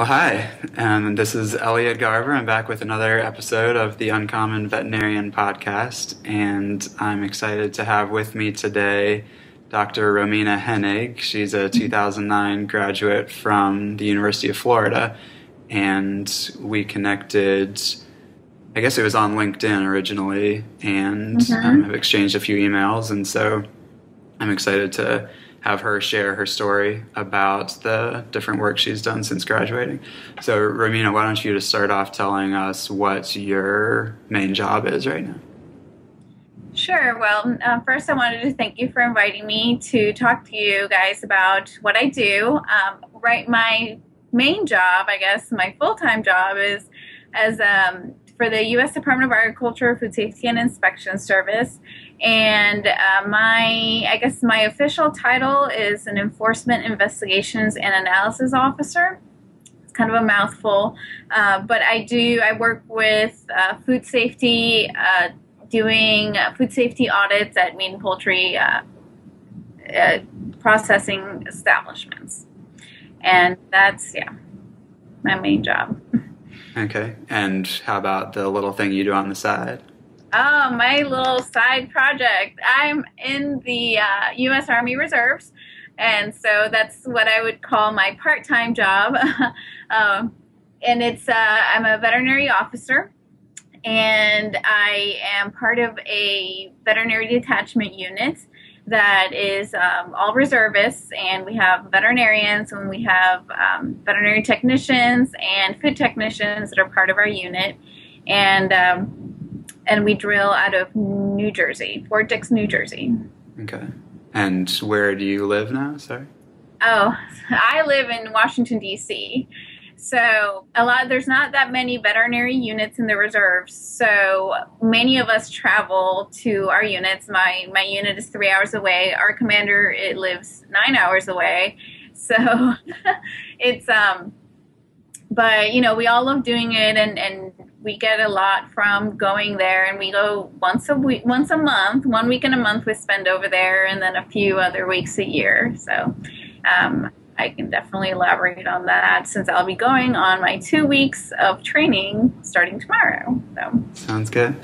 Well, hi, and this is Elliot Garver. I'm back with another episode of the Uncommon Veterinarian podcast, and I'm excited to have with me today Dr. Romina Hennig. She's a 2009 graduate from the University of Florida, and we connected, I guess it was on LinkedIn originally, and have exchanged a few emails, and so I'm excited to have her share her story about the different work she's done since graduating. So, Romina, why don't you just start off telling us what your main job is right now? Sure. Well, first I wanted to thank you for inviting me to talk to you guys about what I do. My main job, I guess, my full-time job is as for the U.S. Department of Agriculture, Food Safety and Inspection Service. And my official title is an Enforcement Investigations and Analysis Officer. It's kind of a mouthful, but I work with food safety, doing food safety audits at meat and poultry processing establishments. And that's, my main job. Okay. And how about the little thing you do on the side? Oh, my little side project. I'm in the U.S. Army Reserves, and so that's what I would call my part-time job. And it's I'm a veterinary officer, and I am part of a veterinary detachment unit that is all reservists, and we have veterinarians, and we have veterinary technicians and food technicians that are part of our unit, and we drill out of New Jersey, Fort Dix, New Jersey. Okay. And where do you live now? Sorry. Oh, I live in Washington, D.C., so there's not that many veterinary units in the reserves, so many of us travel to our units. My unit is 3 hours away. Our commander, it lives 9 hours away. So it's, but, we all love doing it, and we get a lot from going there, and we go once a month, 1 week in a month we spend over there, and then a few other weeks a year. So, I can definitely elaborate on that since I'll be going on my 2 weeks of training starting tomorrow. So. Sounds good.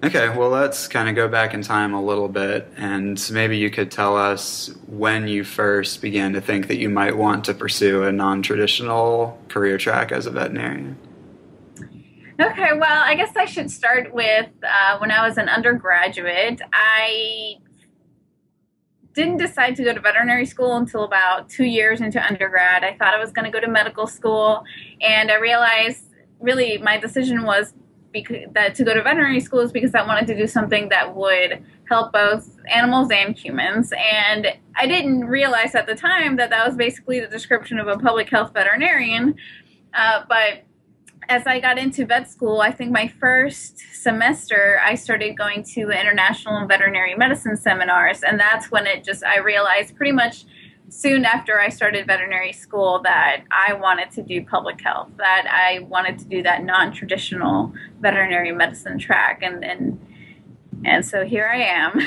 Okay, well, let's kind of go back in time a little bit, and maybe you could tell us when you first began to think that you might want to pursue a non-traditional career track as a veterinarian. Okay, well, I guess I should start with when I was an undergraduate. I didn't decide to go to veterinary school until about 2 years into undergrad. I thought I was going to go to medical school, and I realized really my decision was that to go to veterinary school is because I wanted to do something that would help both animals and humans. And I didn't realize at the time that was basically the description of a public health veterinarian. But as I got into vet school, I think my first semester, I started going to international and veterinary medicine seminars, and that's when I realized pretty much soon after I started veterinary school that I wanted to do public health, that I wanted to do that non-traditional veterinary medicine track, and so here I am.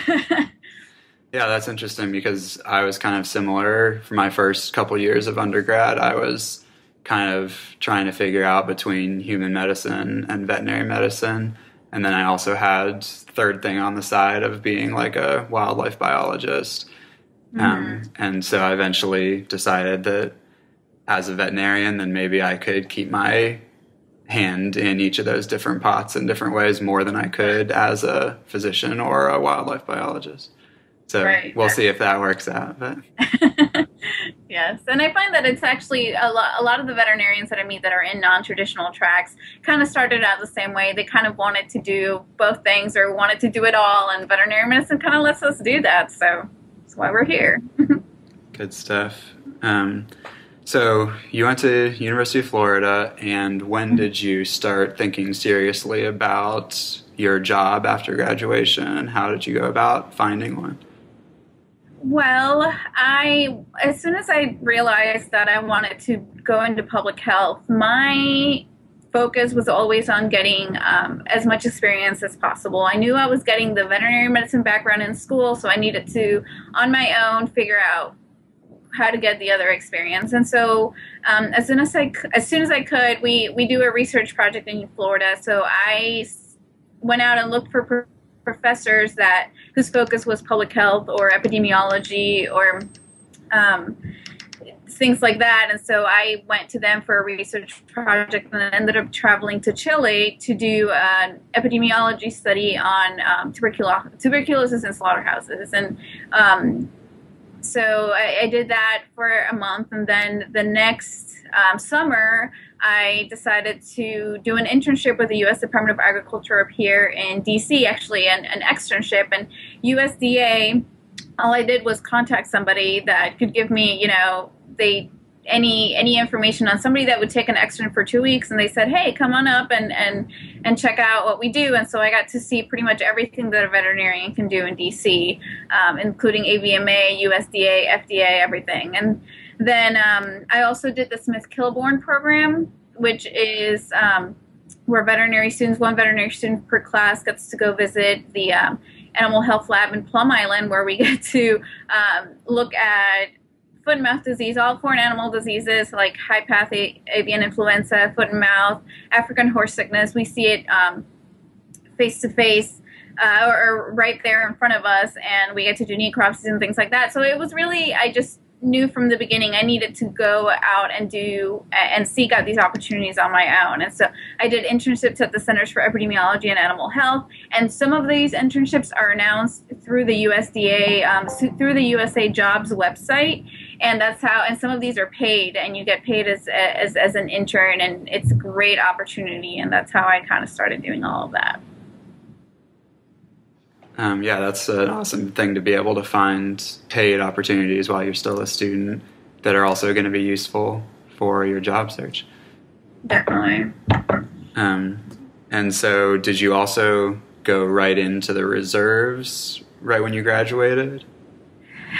Yeah, that's interesting because I was kind of similar for my first couple years of undergrad. I was kind of trying to figure out between human medicine and veterinary medicine. And then I also had third thing on the side of being like a wildlife biologist. And so I eventually decided that as a veterinarian, then maybe I could keep my hand in each of those different pots in different ways more than I could as a physician or a wildlife biologist. So we'll see if that works out. But yes, and I find that it's actually a lot of the veterinarians that I meet that are in non-traditional tracks kind of started out the same way. They kind of wanted to do both things or wanted to do it all, and veterinary medicine kind of lets us do that. So that's why we're here. Good stuff. So you went to University of Florida, and when did you start thinking seriously about your job after graduation? How did you go about finding one? Well, as soon as I realized that I wanted to go into public health, my focus was always on getting as much experience as possible. I knew I was getting the veterinary medicine background in school, so I needed to, on my own, figure out how to get the other experience. And so as soon as I could, we do a research project in Florida. So I went out and looked for professors whose focus was public health or epidemiology or things like that. And so I went to them for a research project and ended up traveling to Chile to do an epidemiology study on tuberculosis in slaughterhouses. And so I did that for a month. And then the next summer, I decided to do an internship with the U.S. Department of Agriculture up here in D.C., actually, an externship. And USDA, all I did was contact somebody that could give me, any information on somebody that would take an extern for 2 weeks, and they said, hey, come on up and check out what we do. And so I got to see pretty much everything that a veterinarian can do in DC, including AVMA, USDA, FDA, everything. And then I also did the Smith-Kilborn program, which is where one veterinary student per class gets to go visit the animal health lab in Plum Island, where we get to look at foot and mouth disease, all foreign animal diseases like high-path avian influenza, foot and mouth, African horse sickness. We see it face-to-face or right there in front of us, and we get to do necropsies and things like that. So it was really, I just knew from the beginning I needed to go out and seek out these opportunities on my own. And so I did internships at the Centers for Epidemiology and Animal Health, and some of these internships are announced through the USDA, through the USA Jobs website, and that's how, and some of these are paid, and you get paid as an intern, and it's a great opportunity, and that's how I kind of started doing all of that. Yeah, that's an awesome thing to be able to find paid opportunities while you're still a student that are also going to be useful for your job search. Definitely. And so did you also go right into the reserves right when you graduated?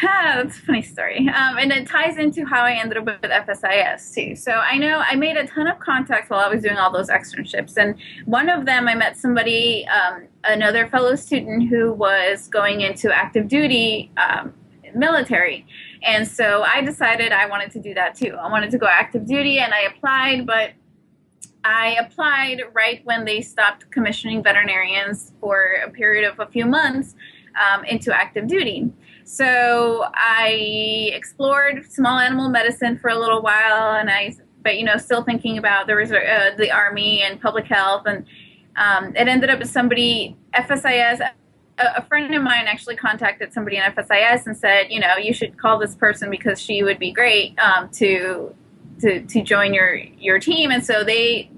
That's a funny story. And it ties into how I ended up with FSIS too. So I know I made a ton of contacts while I was doing all those externships. And one of them, I met somebody, another fellow student who was going into active duty military. And so I decided I wanted to do that too. I wanted to go active duty, and I applied, but I applied right when they stopped commissioning veterinarians for a period of a few months into active duty. So I explored small animal medicine for a little while, but still thinking about the Army and public health, and it ended up as FSIS. A friend of mine actually contacted somebody in FSIS and said, you should call this person because she would be great to join your team. And so the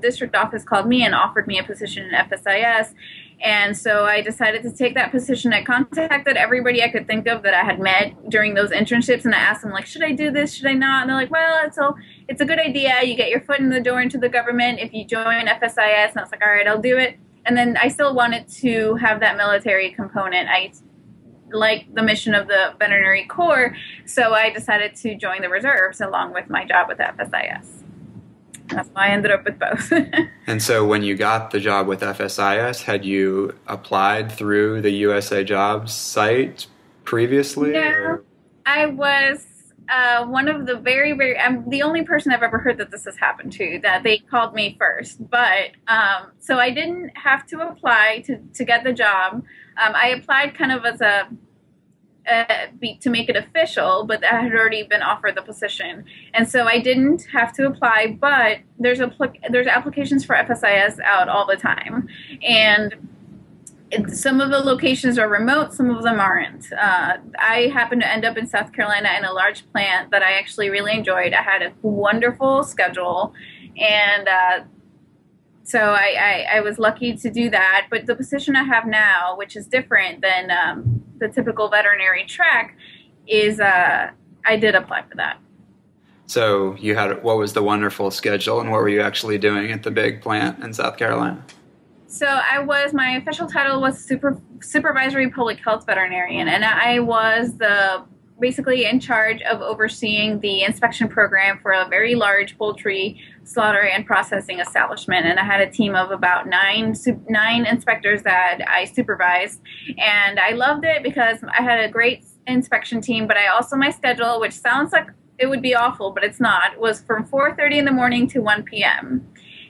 district office called me and offered me a position in FSIS. And so I decided to take that position. I contacted everybody I could think of that I had met during those internships, and I asked them, should I do this? Should I not? And they're like, well, it's a good idea. You get your foot in the door into the government if you join FSIS. And I was like, all right, I'll do it. And then I still wanted to have that military component. I like the mission of the Veterinary Corps, so I decided to join the reserves along with my job with FSIS. That's why I ended up with both. And so when you got the job with FSIS, had you applied through the USA Jobs site previously? No, or? I was one of the I'm the only person I've ever heard that this has happened to, that they called me first. But so I didn't have to apply to get the job. I applied kind of as to make it official, but I had already been offered the position, and so I didn't have to apply. But there's applications for FSIS out all the time, and some of the locations are remote, some of them aren't. I happened to end up in South Carolina in a large plant that I actually really enjoyed. I had a wonderful schedule, and so I was lucky to do that. But the position I have now, which is different than the typical veterinary track, is I did apply for that. So what was the wonderful schedule, and what were you actually doing at the big plant in South Carolina? So my official title was supervisory public health veterinarian, and I was basically in charge of overseeing the inspection program for a very large poultry slaughter and processing establishment. And I had a team of about nine inspectors that I supervised, and I loved it because I had a great inspection team, but my schedule, which sounds like it would be awful, but it's not, was from 4:30 in the morning to 1 p.m.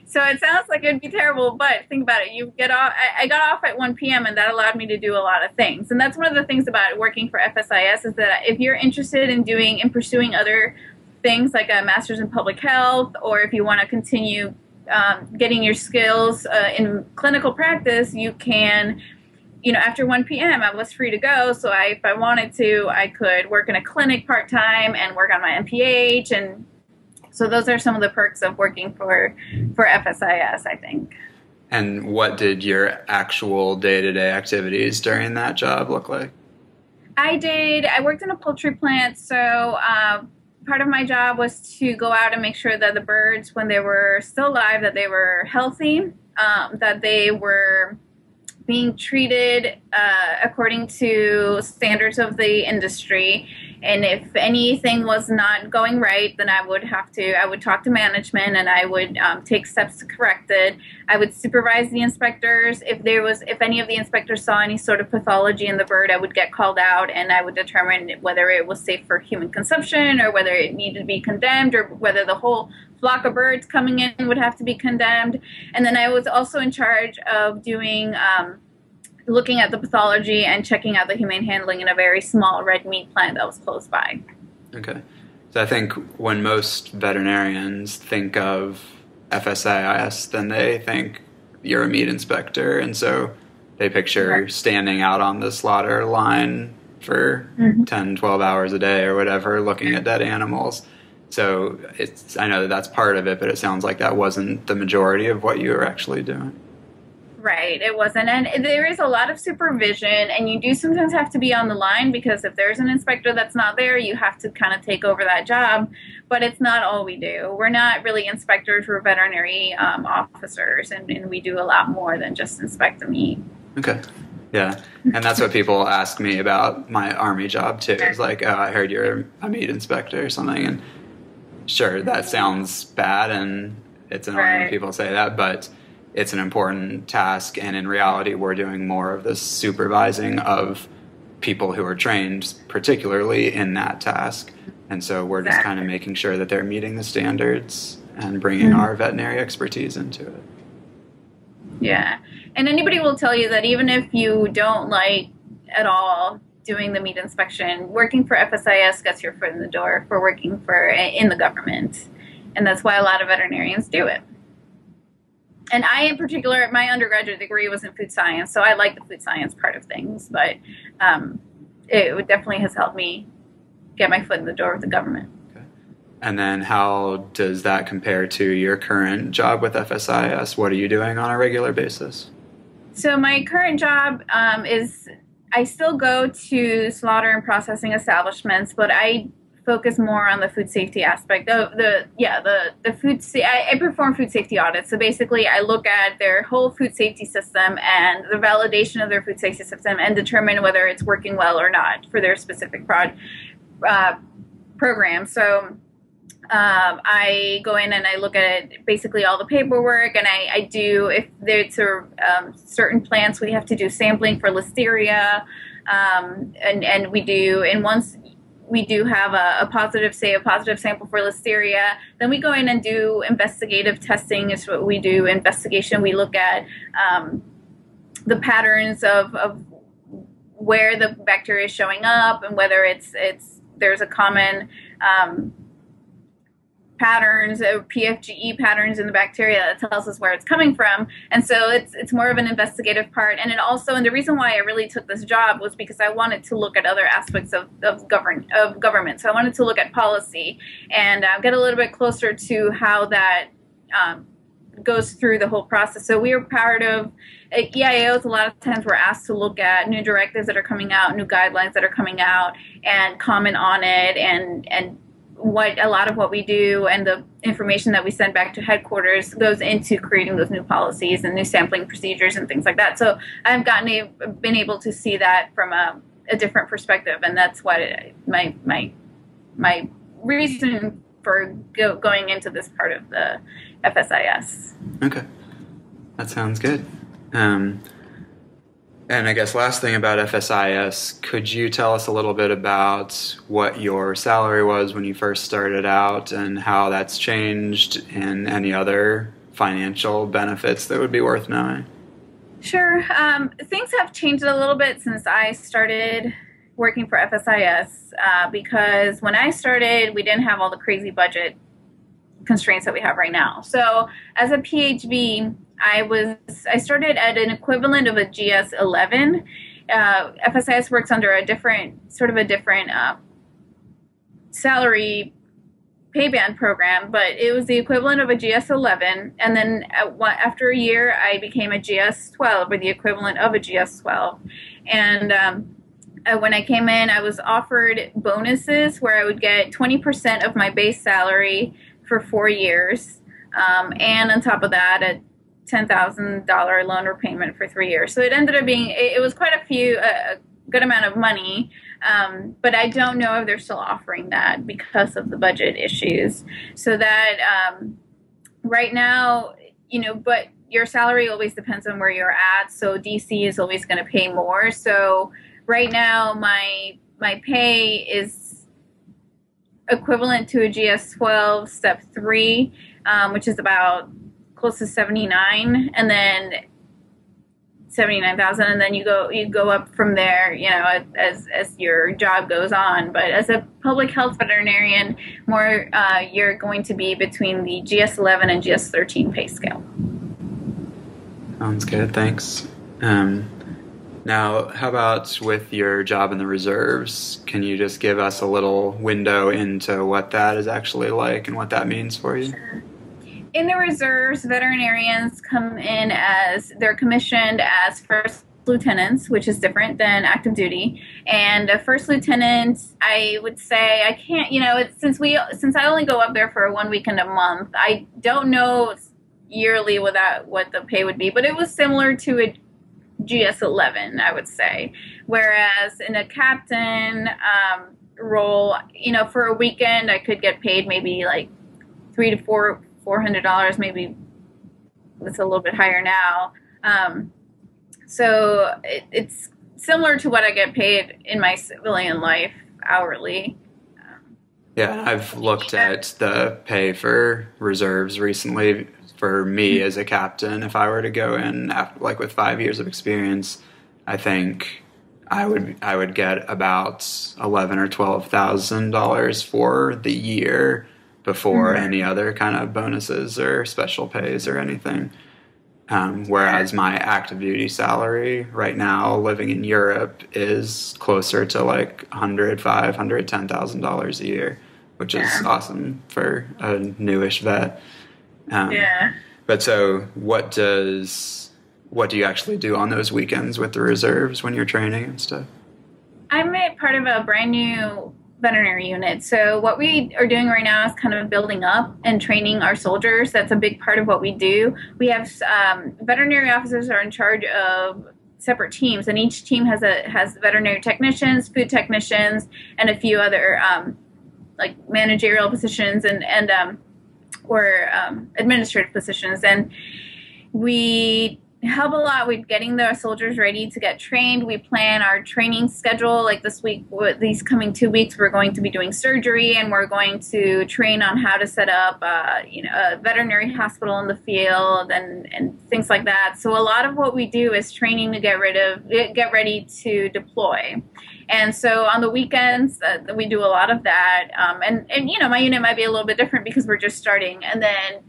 So it sounds like it would be terrible, but think about it. You get off. I got off at 1 p.m. and that allowed me to do a lot of things. And that's one of the things about working for FSIS is that if you're interested in pursuing other things like a master's in public health, or if you want to continue getting your skills in clinical practice, you can, after 1 p.m. I was free to go. So if I wanted to, I could work in a clinic part-time and work on my MPH. And so those are some of the perks of working for FSIS, I think. And what did your actual day-to-day activities during that job look like? I worked in a poultry plant, so part of my job was to go out and make sure that the birds, when they were still alive, that they were healthy, that they were being treated according to standards of the industry. And if anything was not going right, then I would talk to management and I would take steps to correct it. I would supervise the inspectors. If any of the inspectors saw any sort of pathology in the bird, I would get called out and I would determine whether it was safe for human consumption or whether it needed to be condemned or whether the whole flock of birds coming in would have to be condemned. And then I was also in charge of doing looking at the pathology and checking out the humane handling in a very small red meat plant that was close by. Okay. So I think when most veterinarians think of FSIS, then they think you're a meat inspector. And so they picture standing out on the slaughter line for 10, 12 hours a day or whatever, looking at dead animals. So I know that's part of it, but it sounds like that wasn't the majority of what you were actually doing. Right, it wasn't. And there is a lot of supervision, and you do sometimes have to be on the line because if there's an inspector that's not there, you have to kind of take over that job. But it's not all we do. We're not really inspectors, we're veterinary officers, and we do a lot more than just inspect the meat. Okay. Yeah. And that's what people ask me about my Army job, too. It's like, oh, I heard you're a meat inspector or something. And sure, that sounds bad, and it's annoying when people say that, but it's an important task, and in reality, we're doing more of the supervising of people who are trained, particularly in that task. And so we're just kind of making sure that they're meeting the standards and bringing our veterinary expertise into it. Yeah. And anybody will tell you that even if you don't like at all doing the meat inspection, working for FSIS gets your foot in the door for working in the government. And that's why a lot of veterinarians do it. And I, in particular, my undergraduate degree was in food science, so I like the food science part of things, but it definitely has helped me get my foot in the door with the government. Okay. And then how does that compare to your current job with FSIS? What are you doing on a regular basis? So my current job is I still go to slaughter and processing establishments, but I focus more on the food safety aspect. I perform food safety audits. So basically, I look at their whole food safety system and the validation of their food safety system and determine whether it's working well or not for their specific program. So I go in and I look at basically all the paperwork, and I do, if there's certain plants, we have to do sampling for listeria, and we do, and once we do have a positive sample for listeria, then we go in and do investigative testing is what we do. Investigation, we look at the patterns of where the bacteria is showing up and whether there's a common patterns, PFGE patterns in the bacteria that tells us where it's coming from. And so it's more of an investigative part. And it also, and the reason why I really took this job was because I wanted to look at other aspects of government. So I wanted to look at policy and get a little bit closer to how that goes through the whole process. So we are part of EIOs. A lot of times we're asked to look at new directives that are coming out, new guidelines that are coming out, and comment on it, and what a lot of what we do and the information that we send back to headquarters goes into creating those new policies and new sampling procedures and things like that. So I've been able to see that from a different perspective, and that's what my reason for going into this part of the FSIS. Okay, that sounds good. And I guess last thing about FSIS, could you tell us a little bit about what your salary was when you first started out and how that's changed and any other financial benefits that would be worth knowing? Sure. Things have changed a little bit since I started working for FSIS because when I started, we didn't have all the crazy budget constraints that we have right now. So as a PhD, I started at an equivalent of a GS 11. FSIS works under a different salary pay band program, but it was the equivalent of a GS 11. And then after a year, I became a GS 12, or the equivalent of a GS 12. And when I came in, I was offered bonuses where I would get 20% of my base salary for 4 years. And on top of that, a $10,000 loan repayment for 3 years. So it ended up being, it was quite a good amount of money. But I don't know if they're still offering that because of the budget issues. So that right now, but your salary always depends on where you're at. So DC is always going to pay more. So right now, my pay is equivalent to a GS 12 step 3, which is about close to 79, and then 79,000, and then you go up from there, as your job goes on. But as a public health veterinarian, you're going to be between the GS 11 and GS 13 pay scale. Sounds good, thanks. Now, how about with your job in the reserves? Can you just give us a little window into what that is actually like and what that means for you? Sure. In the reserves, veterinarians come in they're commissioned as first lieutenants, which is different than active duty. And a first lieutenant, I would say, I can't, since I only go up there for 1 weekend a month, I don't know yearly what the pay would be, but it was similar to a GS 11, I would say. Whereas in a captain role, for a weekend, I could get paid maybe like $400, maybe it's a little bit higher now. So it's similar to what I get paid in my civilian life hourly. Yeah, I've looked at the pay for reserves recently. For me as a captain, if I were to go in with 5 years of experience, I think I would get about $11,000 or $12,000 for the year before any other kind of bonuses or special pays or anything. Whereas my active duty salary right now, living in Europe, is closer to like $105,000, $110,000 a year, which is awesome for a newish vet. But so what do you actually do on those weekends with the reserves when you're training and stuff? I'm a part of a brand new veterinary unit. So what we are doing right now is kind of building up and training our soldiers. That's a big part of what we do. We have veterinary officers are in charge of separate teams, and each team has veterinary technicians, food technicians, and a few other like managerial positions and administrative positions. And we help a lot with getting the soldiers ready to get trained. We plan our training schedule. Like this week, these coming 2 weeks, we're going to be doing surgery, and we're going to train on how to set up, a veterinary hospital in the field and things like that. So a lot of what we do is training to get ready to deploy. And so on the weekends, we do a lot of that. And my unit might be a little bit different because we're just starting. And then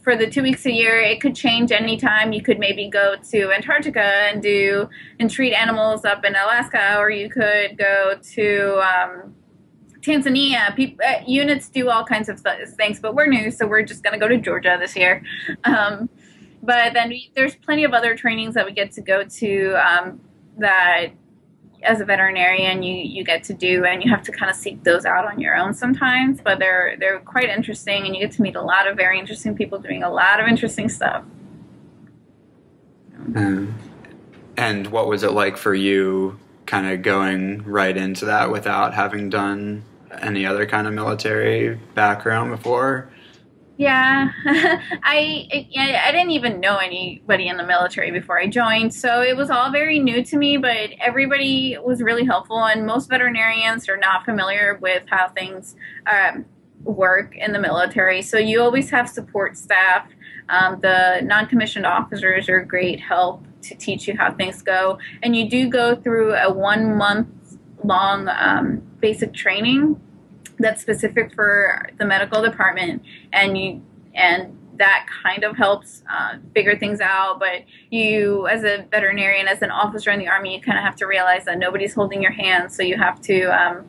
for the 2 weeks a year, it could change anytime. You could maybe go to Antarctica and treat animals up in Alaska, or you could go to Tanzania. Units do all kinds of things, but we're new, so we're just going to go to Georgia this year. But then there's plenty of other trainings that we get to go to that as a veterinarian you get to do, and you have to kind of seek those out on your own sometimes, but they're quite interesting, and you get to meet a lot of very interesting people doing a lot of interesting stuff. And what was it like for you kind of going right into that without having done any other kind of military background before? Yeah, I didn't even know anybody in the military before I joined, so it was all very new to me. But everybody was really helpful, and most veterinarians are not familiar with how things work in the military. So you always have support staff. The non-commissioned officers are great help to teach you how things go, and you do go through a 1 month long basic training that's specific for the medical department, and that kind of helps figure things out. But you, as a veterinarian, as an officer in the Army, you kind of have to realize that nobody's holding your hand, so you have to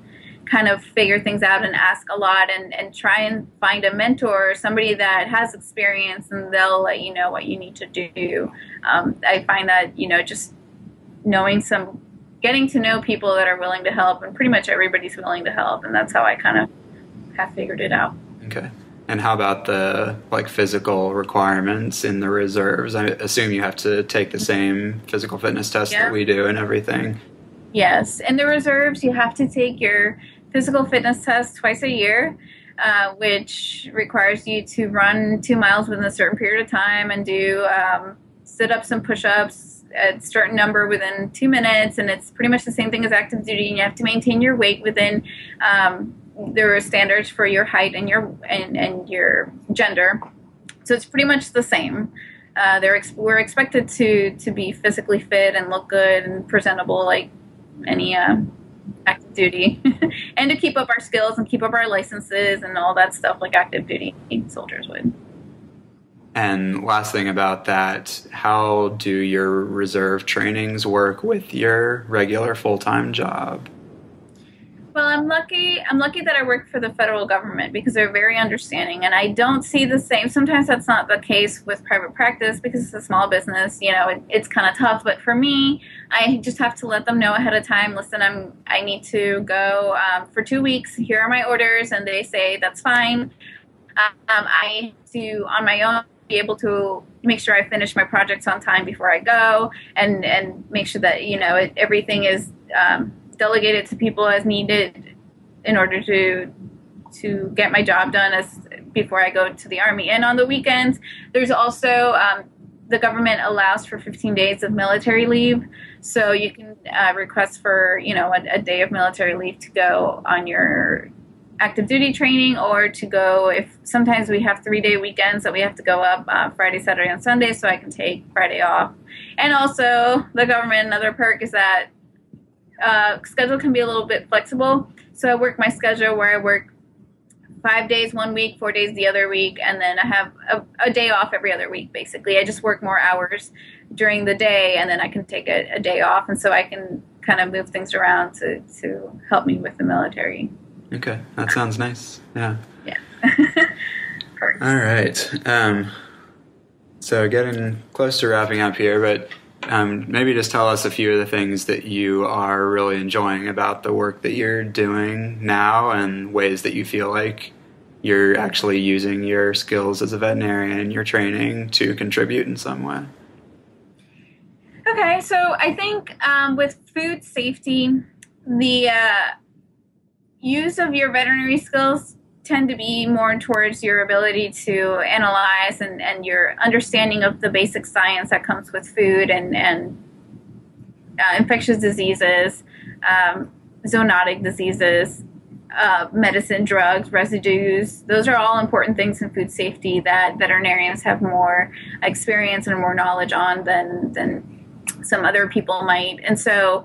kind of figure things out and ask a lot, and try and find a mentor or somebody that has experience, and they'll let you know what you need to do. I find that, just getting to know people that are willing to help, and pretty much everybody's willing to help, and that's how I kind of have figured it out. Okay. And how about the physical requirements in the reserves? I assume you have to take the same physical fitness test that we do and everything. Yes. In the reserves, you have to take your physical fitness test twice a year, which requires you to run 2 miles within a certain period of time and do sit-ups and push-ups a certain number within 2 minutes, and it's pretty much the same thing as active duty, and you have to maintain your weight within there are standards for your height and your gender, so it's pretty much the same. We're expected to be physically fit and look good and presentable like any active duty, and to keep up our skills and keep up our licenses and all that stuff like active duty soldiers would. And last thing about that, how do your reserve trainings work with your regular full-time job? Well, I'm lucky that I work for the federal government, because they're very understanding, and I don't see the same. Sometimes that's not the case with private practice because it's a small business. It's kind of tough. But for me, I just have to let them know ahead of time. Listen, I need to go for 2 weeks. Here are my orders, and they say that's fine. I have to, on my own, be able to make sure I finish my projects on time before I go, and make sure that everything is delegated to people as needed in order to get my job done before I go to the Army. And on the weekends, there's also the government allows for 15 days of military leave, so you can request for a day of military leave to go on your active duty training, or to go, if sometimes we have 3-day weekends that we have to go up Friday, Saturday, and Sunday, so I can take Friday off. And also the government, another perk is that schedule can be a little bit flexible. So I work my schedule where I work 5 days 1 week, 4 days the other week, and then I have a day off every other week, basically. I just work more hours during the day, and then I can take a day off, and so I can kind of move things around to help me with the military. Okay, that sounds nice. Yeah. Yeah. All right. So getting close to wrapping up here, but maybe just tell us a few of the things that you are really enjoying about the work that you're doing now, and ways that you feel like you're actually using your skills as a veterinarian and your training to contribute in some way. Okay, so I think with food safety, the use of your veterinary skills tend to be more towards your ability to analyze and your understanding of the basic science that comes with food and infectious diseases, zoonotic diseases, medicine, drugs, residues. Those are all important things in food safety that veterinarians have more experience and more knowledge on than some other people might. And so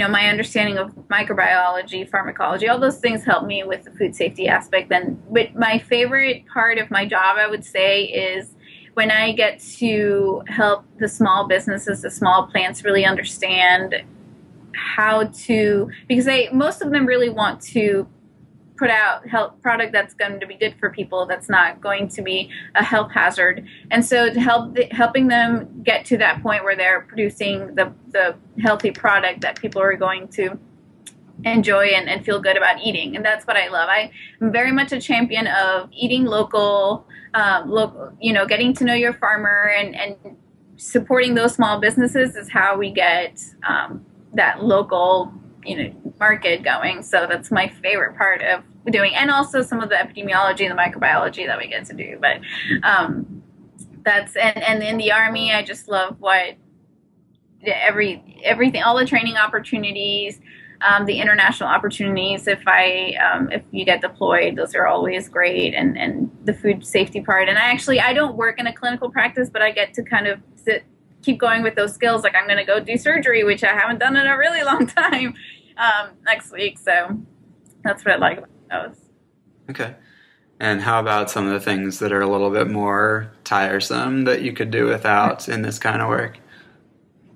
my understanding of microbiology, pharmacology, all those things help me with the food safety aspect. But my favorite part of my job, I would say, is when I get to help the small businesses, the small plants really understand how to, because most of them really want to put out health product that's going to be good for people, that's not going to be a health hazard. And so helping them get to that point where they're producing the healthy product that people are going to enjoy and feel good about eating. And that's what I love. I'm very much a champion of eating local, getting to know your farmer and supporting those small businesses is how we get that local market going. So that's my favorite part of doing, and also some of the epidemiology and the microbiology that we get to do. But that's and in the Army, I just love what everything, all the training opportunities, the international opportunities. If you get deployed, those are always great, and the food safety part. And I don't work in a clinical practice, but I get to kind of keep going with those skills. Like I'm going to go do surgery, which I haven't done in a really long time, next week. So that's what I like about those. Okay. And how about some of the things that are a little bit more tiresome that you could do without in this kind of work?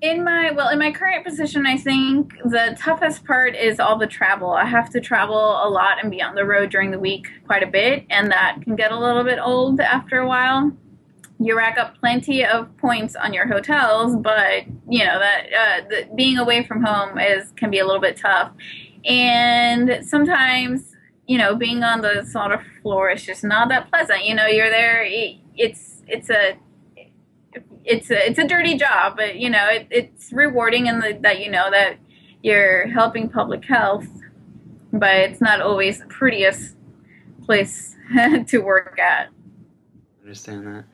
In my current position, I think the toughest part is all the travel. I have to travel a lot and be on the road during the week quite a bit, and that can get a little bit old after a while. You rack up plenty of points on your hotels, but being away from home can be a little bit tough. And sometimes, being on the slaughter floor is just not that pleasant. You're there. It's a dirty job, but it's rewarding in that you're helping public health, but it's not always the prettiest place to work at. I understand that.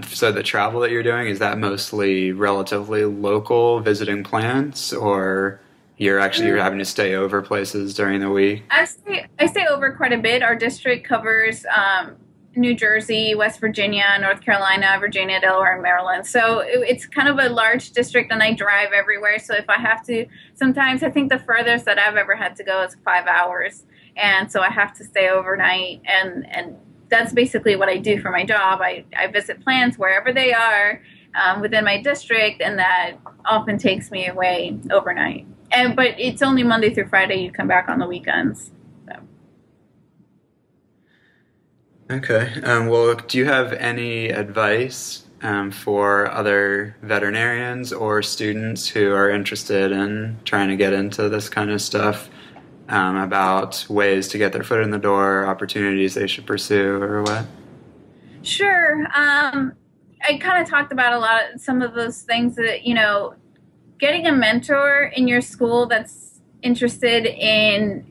So the travel that you're doing, is that mostly relatively local, visiting plants, or you're having to stay over places during the week? I stay over quite a bit. Our district covers New Jersey, West Virginia, North Carolina, Virginia, Delaware, and Maryland. So it's kind of a large district, and I drive everywhere. So if I have to, sometimes I think the furthest that I've ever had to go is 5 hours. And so I have to stay overnight, and that's basically what I do for my job. I visit plants wherever they are within my district, and that often takes me away overnight. But it's only Monday through Friday. You come back on the weekends. So. Okay. Well, do you have any advice for other veterinarians or students who are interested in trying to get into this kind of stuff, about ways to get their foot in the door, opportunities they should pursue, or what? Sure. I kind of talked about some of those things that, getting a mentor in your school that's interested in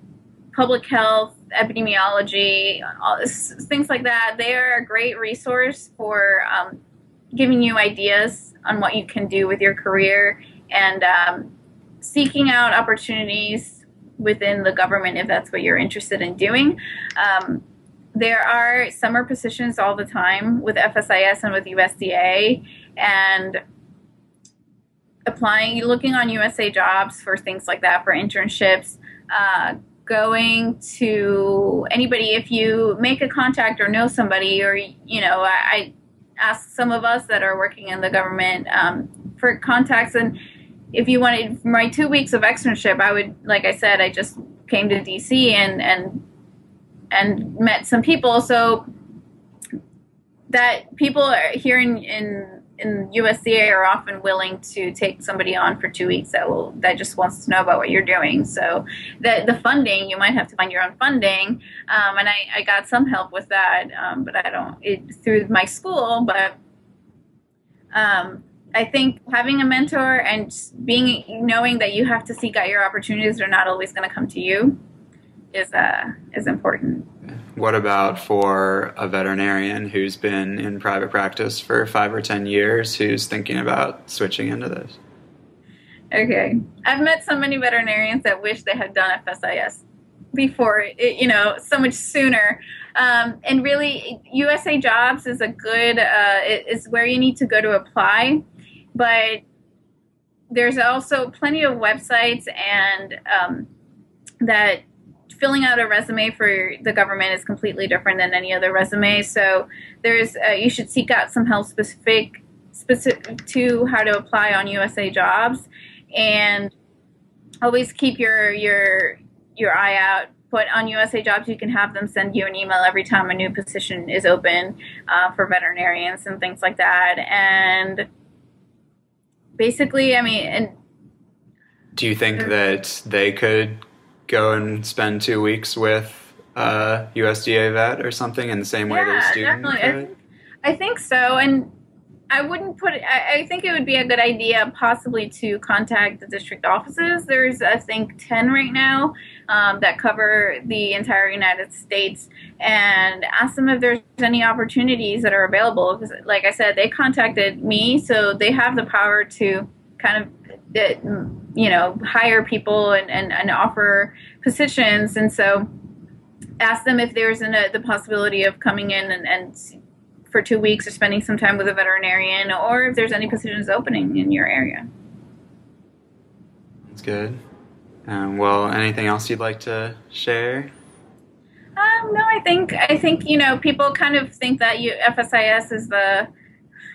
public health, epidemiology, things like that. They are a great resource for giving you ideas on what you can do with your career, and seeking out opportunities within the government if that's what you're interested in doing. There are summer positions all the time with FSIS and with USDA, and looking on USA Jobs for things like that, for internships, going to anybody, if you make a contact or know somebody, or, I ask some of us that are working in the government for contacts. And if you wanted my 2 weeks of externship, I would, like I said, I just came to DC and met some people. So that people here in USDA are often willing to take somebody on for 2 weeks that just wants to know about what you're doing. So the funding, you might have to find your own funding, and I got some help with that, but through my school. But I think having a mentor and knowing that you have to seek out your opportunities, they're not always going to come to you, is important. What about for a veterinarian who's been in private practice for 5 or 10 years, who's thinking about switching into this? Okay. I've met so many veterinarians that wish they had done FSIS before, so much sooner. And really, USA Jobs is is where you need to go to apply. But there's also plenty of websites, and that filling out a resume for the government is completely different than any other resume. So you should seek out some help specific to how to apply on USA Jobs, and always keep your eye out. Put on USA Jobs, you can have them send you an email every time a new position is open for veterinarians and things like that. And basically, do you think that they could go and spend 2 weeks with USDA vet or something in the same way that a student could? I think so. And I wouldn't put it, I think it would be a good idea possibly to contact the district offices. There's, I think, 10 right now that cover the entire United States, and ask them if there's any opportunities that are available. Because, like I said, they contacted me, so they have the power to kind of, hire people and offer positions. And so ask them if there's the possibility of coming in and for 2 weeks or spending some time with a veterinarian, or if there's any positions opening in your area. That's good. Well, anything else you'd like to share? No, I think people kind of think that FSIS is the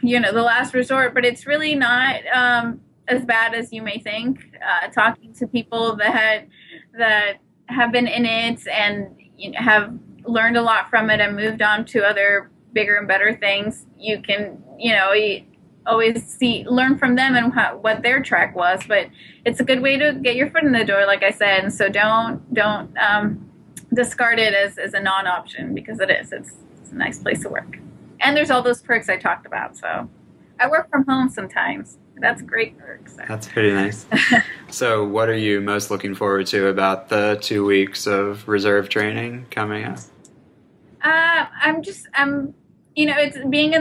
last resort, but it's really not as bad as you may think. Talking to people that have been in it and have learned a lot from it and moved on to other bigger and better things, you can always learn from them and what their track was. But it's a good way to get your foot in the door, like I said. And so don't discard it as a non-option, because it's a nice place to work, and there's all those perks I talked about. So I work from home sometimes. That's a great perk. So. That's pretty nice. So what are you most looking forward to about the 2 weeks of reserve training coming up? It's being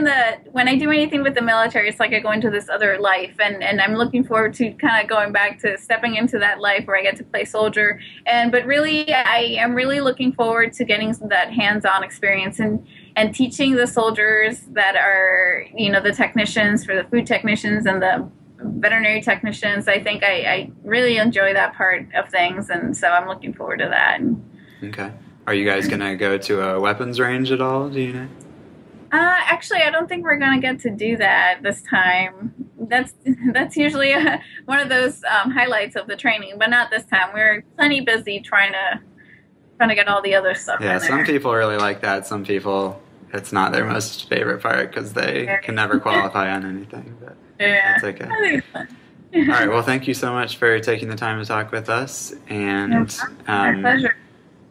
when I do anything with the military, it's like I go into this other life, and I'm looking forward to kind of going back to stepping into that life where I get to play soldier. But really, I am really looking forward to getting that hands-on experience and teaching the soldiers that are, the technicians, for the food technicians and the veterinary technicians. I think I really enjoy that part of things, and so I'm looking forward to that. Okay. Are you guys going to go to a weapons range at all? Do you know? Actually, I don't think we're going to get to do that this time. That's usually one of those highlights of the training, but not this time. We're plenty busy trying to get all the other stuff. Yeah, some people really like that. Some people, it's not their most favorite part because they can never qualify on anything. But that's okay. I think it's fun. All right. Well, thank you so much for taking the time to talk with us. And my pleasure.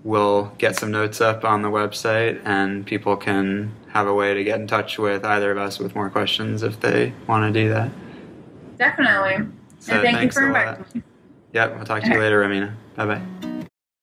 We'll get some notes up on the website, and people can have a way to get in touch with either of us with more questions if they want to do that. Definitely. So and thank you for inviting me. Yep. We'll talk to you later, Romina. Bye-bye.